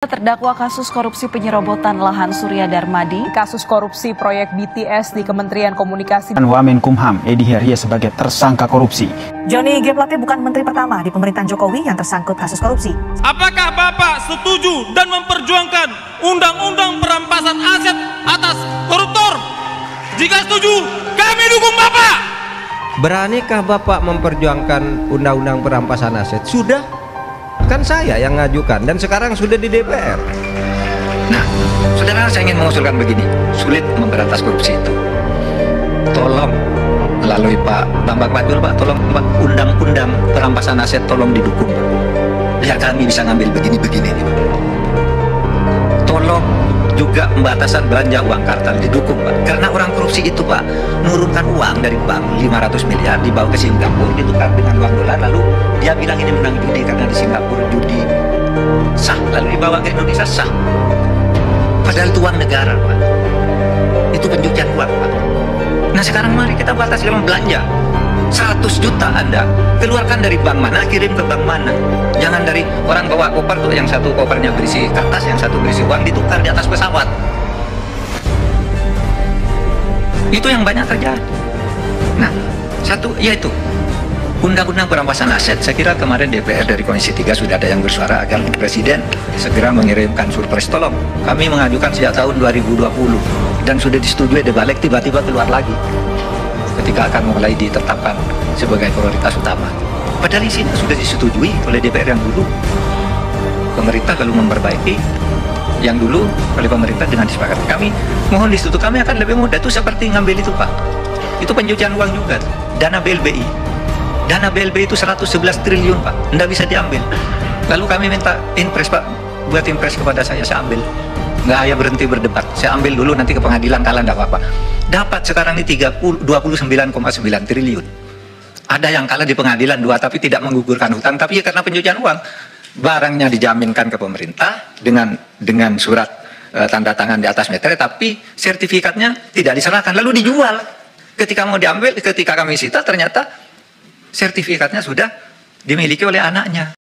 Terdakwa kasus korupsi penyerobotan lahan Surya Darmadi, kasus korupsi proyek BTS di Kementerian Komunikasi dan Wamenkumham Edi Heria sebagai tersangka korupsi. Johnny G. Plate bukan menteri pertama di pemerintahan Jokowi yang tersangkut kasus korupsi. Apakah Bapak setuju dan memperjuangkan undang-undang perampasan aset atas koruptor? Jika setuju, kami dukung Bapak. Beranikah Bapak memperjuangkan undang-undang perampasan aset? Sudah. Kan saya yang ngajukan dan sekarang sudah di DPR. Nah, saudara, saya ingin mengusulkan begini, sulit memberantas korupsi itu. Tolong melalui Pak Bambang Pacul, Pak, tolong Pak, undang-undang perampasan aset tolong didukung, Pak. Biar kami bisa ngambil begini-begini nih, Pak. Tolong juga pembatasan belanja uang kartal didukung, Pak. Karena orang korupsi itu, Pak, menurunkan uang dari bank 500 miliar dibawa ke Singapura, ditukar dengan uang dolar, lalu dia bilang ini menang judi karena di Singapura judi sah, lalu dibawa ke Indonesia sah. Padahal itu uang negara, Pak. Itu pencucian uang, Pak. Nah sekarang mari kita batasi dalam belanja. 100 juta Anda keluarkan dari bank mana, kirim ke bank mana. Jangan dari orang bawa koper tuh, yang satu kopernya berisi kertas, yang satu berisi uang, ditukar di atas pesawat. Itu yang banyak terjadi. Nah, satu yaitu undang-undang perampasan aset. Saya kira kemarin DPR dari Komisi 3 sudah ada yang bersuara agar Presiden segera mengirimkan surprise. Tolong, kami mengajukan sejak tahun 2020 dan sudah disetujui di balik, tiba-tiba keluar lagi ketika akan mulai ditetapkan sebagai prioritas utama. Padahal di sini sudah disetujui oleh DPR yang dulu. Pemerintah lalu memperbaiki yang dulu oleh pemerintah dengan disepakati. Kami mohon disetujui, kami akan lebih mudah. Itu seperti ngambil itu, Pak. Itu pencucian uang juga. Dana BLBI. Dana BLBI itu 111 triliun, Pak. Nggak bisa diambil. Lalu kami minta impres, Pak. Buat impres kepada saya ambil. Nggak hanya berhenti berdebat. Saya ambil dulu, nanti ke pengadilan, kalah nggak apa-apa. Dapat sekarang ini 29,9 triliun. Ada yang kalah di pengadilan 2 tapi tidak menggugurkan hutang, tapi ya karena pencucian uang. Barangnya dijaminkan ke pemerintah dengan surat tanda tangan di atas meterai, tapi sertifikatnya tidak diserahkan, lalu dijual. Ketika mau diambil, ketika kami sita, ternyata sertifikatnya sudah dimiliki oleh anaknya.